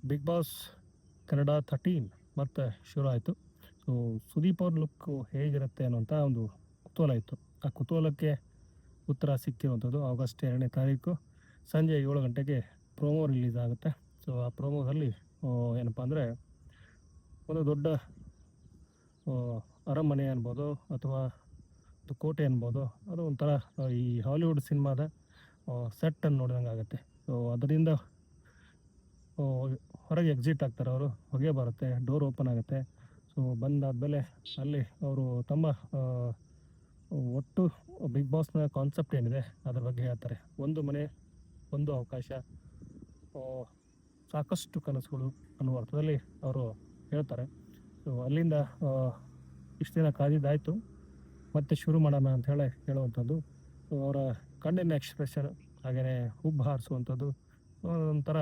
Big boss Kannada 13 ಮತ್ತೆ ಶುರು ಆಯಿತು. ಸೊ ಸುದೀಪ್ ಅವ್ರ ಲುಕ್ಕು ಹೇಗಿರುತ್ತೆ ಅನ್ನೋಂಥ ಒಂದು ಕುತೂಹಲ ಇತ್ತು. ಆ ಕುತೂಹಲಕ್ಕೆ ಉತ್ತರ ಸಿಕ್ಕಿರುವಂಥದ್ದು ಆಗಸ್ಟ್ 2ನೇ ತಾರೀಕು ಸಂಜೆ 7 ಗಂಟೆಗೆ ಪ್ರೋಮೋ ರಿಲೀಸ್ ಆಗುತ್ತೆ. ಸೊ ಆ ಪ್ರೋಮೋದಲ್ಲಿ ಏನಪ್ಪ ಅಂದರೆ ಒಂದು ದೊಡ್ಡ ಅರಮನೆ ಅನ್ಬೋದು ಅಥವಾ ಒಂದು ಕೋಟೆ ಅನ್ಬೋದು. ಅದು ಒಂಥರ ಈ ಹಾಲಿವುಡ್ ಸಿನಿಮಾದ ಸೆಟ್ಟನ್ನು ನೋಡಿದಂಗೆ ಆಗುತ್ತೆ. ಸೊ ಅದರಿಂದ ಹೊರಗೆ ಎಕ್ಸಿಟ್ ಆಗ್ತಾರೆ ಅವರು. ಹೊಗೆ ಬರುತ್ತೆ, ಡೋರ್ ಓಪನ್ ಆಗುತ್ತೆ. ಸೊ ಬಂದಾದಮೇಲೆ ಅಲ್ಲಿ ಅವರು ತಮ್ಮ ಒಟ್ಟು ಬಿಗ್ ಬಾಸ್ನ ಕಾನ್ಸೆಪ್ಟ್ ಏನಿದೆ ಅದ್ರ ಬಗ್ಗೆ ಹೇಳ್ತಾರೆ. ಒಂದು ಮನೆ, ಒಂದು ಅವಕಾಶ, ಸಾಕಷ್ಟು ಕನಸುಗಳು ಅನ್ನುವ ಅರ್ಥದಲ್ಲಿ ಅವರು ಹೇಳ್ತಾರೆ. ಸೊ ಅಲ್ಲಿಂದ ಇಷ್ಟು ದಿನ ಕಾದಿದ್ದಾಯಿತು, ಮತ್ತೆ ಶುರು ಮಾಡೋಣ ಅಂತ ಹೇಳುವಂಥದ್ದು. ಸೊ ಅವರ ಕಣ್ಣಿನ ಎಕ್ಸ್ಪ್ರೆಷನ್ ಹಾಗೆಯೇ ಹುಬ್ಬು ಹಾರಿಸುವಂಥದ್ದು ಒಂಥರ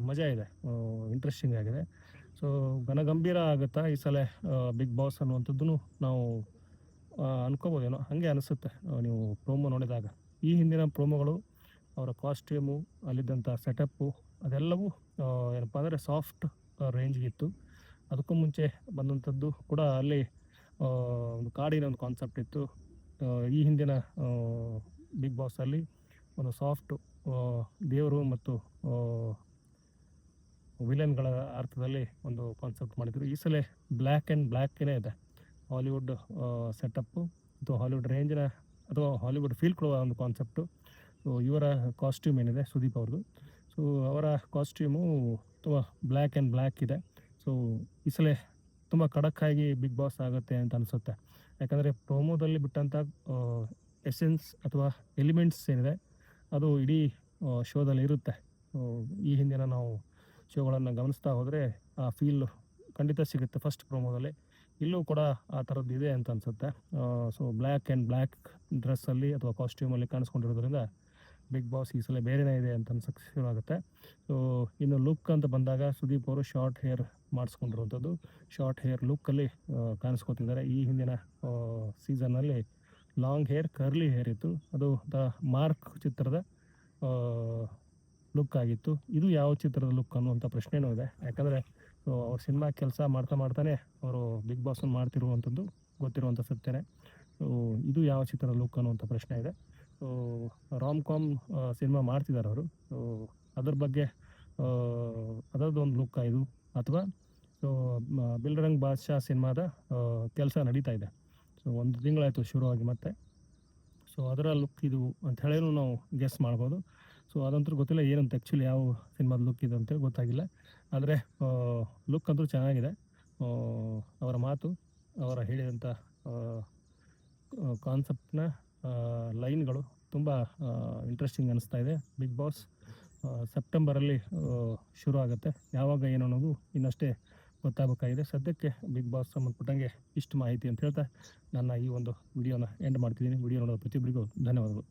ಮಜಾ ಇದೆ, ಇಂಟ್ರೆಸ್ಟಿಂಗ್ ಆಗಿದೆ. ಸೊ ಘನಗಂಭೀರ ಆಗುತ್ತಾ ಈ ಸಲ ಬಿಗ್ ಬಾಸ್ ಅನ್ನುವಂಥದ್ದು ನಾವು ಅನ್ಕೋಬೋದೇನೋ, ಹಾಗೆ ಅನಿಸುತ್ತೆ ನೀವು ಪ್ರೋಮೋ ನೋಡಿದಾಗ. ಈ ಹಿಂದಿನ ಪ್ರೋಮೋಗಳು, ಅವರ ಕಾಸ್ಟ್ಯೂಮು, ಅಲ್ಲಿದ್ದಂಥ ಸೆಟಪ್ಪು ಅದೆಲ್ಲವೂ ಏನಪ್ಪ ಅಂದರೆ ಸಾಫ್ಟ್ ರೇಂಜ್ಗಿತ್ತು. ಅದಕ್ಕೂ ಮುಂಚೆ ಬಂದಂಥದ್ದು ಕೂಡ ಅಲ್ಲಿ ಒಂದು ಕಾಡಿನ ಒಂದು ಕಾನ್ಸೆಪ್ಟ್ ಇತ್ತು. ಈ ಹಿಂದಿನ ಬಿಗ್ ಬಾಸಲ್ಲಿ ಒಂದು ಸಾಫ್ಟು ದೇವರು ಮತ್ತು ವಿಲನ್ಗಳ ಅರ್ಥದಲ್ಲಿ ಒಂದು ಕಾನ್ಸೆಪ್ಟ್ ಮಾಡಿದರು. ಈ ಸಲ ಬ್ಲ್ಯಾಕ್ ಆ್ಯಂಡ್ ಬ್ಲ್ಯಾಕೇ ಇದೆ. ಹಾಲಿವುಡ್ ಸೆಟಪ್ಪು ಅಥವಾ ಹಾಲಿವುಡ್ ರೇಂಜಿನ ಅಥವಾ ಹಾಲಿವುಡ್ ಫೀಲ್ ಕೊಡುವ ಒಂದು ಕಾನ್ಸೆಪ್ಟು. ಸೊ ಇವರ ಕಾಸ್ಟ್ಯೂಮ್ ಏನಿದೆ ಸುದೀಪ್ ಅವ್ರದ್ದು, ಸೊ ಅವರ ಕಾಸ್ಟ್ಯೂಮು ತುಂಬ ಬ್ಲ್ಯಾಕ್ ಆ್ಯಂಡ್ ಬ್ಲ್ಯಾಕ್ ಇದೆ. ಸೊ ಈ ಸಲ ತುಂಬ ಖಡಕ್ಕಾಗಿ ಬಿಗ್ ಬಾಸ್ ಆಗುತ್ತೆ ಅಂತ ಅನಿಸುತ್ತೆ. ಯಾಕಂದರೆ ಪ್ರೋಮೋದಲ್ಲಿ ಬಿಟ್ಟಂಥ ಎಸೆನ್ಸ್ ಅಥವಾ ಎಲಿಮೆಂಟ್ಸ್ ಏನಿದೆ ಅದು ಇಡೀ ಶೋದಲ್ಲಿ ಇರುತ್ತೆ. ಈ ಹಿಂದಿನ ನಾವು ಶೋಗಳನ್ನು ಗಮನಿಸ್ತಾ ಹೋದರೆ ಆ ಫೀಲ್ ಖಂಡಿತ ಸಿಗುತ್ತೆ ಫಸ್ಟ್ ಪ್ರೋಮೋದಲ್ಲಿ. ಇಲ್ಲೂ ಕೂಡ ಆ ಥರದ್ದು ಇದೆ ಅಂತ ಅನಿಸುತ್ತೆ. ಸೊ ಬ್ಲ್ಯಾಕ್ ಆ್ಯಂಡ್ ಬ್ಲ್ಯಾಕ್ ಡ್ರೆಸ್ಸಲ್ಲಿ ಅಥವಾ ಕಾಸ್ಟ್ಯೂಮಲ್ಲಿ ಕಾಣಿಸ್ಕೊಂಡಿರೋದ್ರಿಂದ ಬಿಗ್ ಬಾಸ್ ಈ ಸಲ ಬೇರೆನೇ ಇದೆ ಅಂತ ಅನ್ಸೋಕ್ಕೆ ಶುರು ಆಗುತ್ತೆ. ಸೊ ಇನ್ನು ಲುಕ್ ಅಂತ ಬಂದಾಗ ಸುದೀಪ್ ಅವರು ಶಾರ್ಟ್ ಹೇರ್ ಮಾಡಿಸ್ಕೊಂಡಿರುವಂಥದ್ದು, ಶಾರ್ಟ್ ಹೇರ್ ಲುಕ್ಕಲ್ಲಿ ಕಾಣಿಸ್ಕೊತಿದ್ದಾರೆ. ಈ ಹಿಂದಿನ ಸೀಸನ್ನಲ್ಲಿ ಲಾಂಗ್ ಹೇರ್, ಕರ್ಲಿ ಹೇರ್ ಇತ್ತು. ಅದು ದ ಮಾರ್ಕ್ ಚಿತ್ರದ ಲುಕ್ ಆಗಿತ್ತು. ಇದು ಯಾವ ಚಿತ್ರದ ಲುಕ್ ಅನ್ನುವಂಥ ಪ್ರಶ್ನೆನೂ ಇದೆ. ಯಾಕಂದರೆ ಅವ್ರ ಸಿನಿಮಾ ಕೆಲಸ ಮಾಡ್ತಾನೆ ಅವರು ಬಿಗ್ ಬಾಸನ್ನು ಮಾಡ್ತಿರುವಂಥದ್ದು ಗೊತ್ತಿರುವಂಥ ಸತ್ಯನೇ. ಸೊ ಇದು ಯಾವ ಚಿತ್ರದ ಲುಕ್ ಅನ್ನುವಂಥ ಪ್ರಶ್ನೆ ಇದೆ. ಸೊ ರಾಮ್ ಕಾಮ್ ಸಿನಿಮಾ ಮಾಡ್ತಿದ್ದಾರೆ ಅವರು. ಸೊ ಅದ್ರ ಬಗ್ಗೆ ಅದರದ್ದು ಒಂದು ಲುಕ್ ಇದು, ಅಥವಾ ಸೊ ಬಿಲ್ರಂಗ್ ಬಾದ್ಶಾ ಸಿನಿಮಾದ ಕೆಲಸ ನಡೀತಾ ಇದೆ. ಸೊ 1 ತಿಂಗಳಾಯಿತು ಶುರುವಾಗಿ ಮತ್ತೆ. ಸೊ ಅದರ ಲುಕ್ ಇದು ಅಂತ ಹೇಳೇನು ನಾವು ಗೆಸ್ ಮಾಡ್ಬೋದು. ಸೊ ಅದಂತೂ ಗೊತ್ತಿಲ್ಲ ಏನಂತ ಆ್ಯಕ್ಚುಲಿ ಯಾವ ಸಿನಿಮಾದ ಲುಕ್ ಇದು ಅಂತೇಳಿ ಗೊತ್ತಾಗಿಲ್ಲ. ಆದರೆ ಲುಕ್ ಅಂತೂ ಚೆನ್ನಾಗಿದೆ. ಅವರ ಮಾತು, ಅವರ ಹೇಳಿದಂಥ ಕಾನ್ಸೆಪ್ಟ್ನ ಲೈನ್ಗಳು ತುಂಬ ಇಂಟ್ರೆಸ್ಟಿಂಗ್ ಅನ್ನಿಸ್ತಾ ಇದೆ. ಬಿಗ್ ಬಾಸ್ ಸೆಪ್ಟೆಂಬರಲ್ಲಿ ಶುರು ಆಗುತ್ತೆ. ಯಾವಾಗ ಏನು ಅನ್ನೋದು ಇನ್ನಷ್ಟೇ ಗೊತ್ತಾಗಬೇಕಾಗಿದೆ. ಸದ್ಯಕ್ಕೆ ಬಿಗ್ ಬಾಸ್ ಸಂಬಂಧಪಟ್ಟಂಗೆ ಇಷ್ಟು ಮಾಹಿತಿ ಅಂತ ಹೇಳ್ತಾ ನನ್ನ ಈ ಒಂದು ವಿಡಿಯೋನ ಎಂಡ್ ಮಾಡ್ತಿದ್ದೀನಿ. ವಿಡಿಯೋ ನೋಡೋ ಪ್ರತಿಯೊಬ್ಬರಿಗೂ ಧನ್ಯವಾದಗಳು.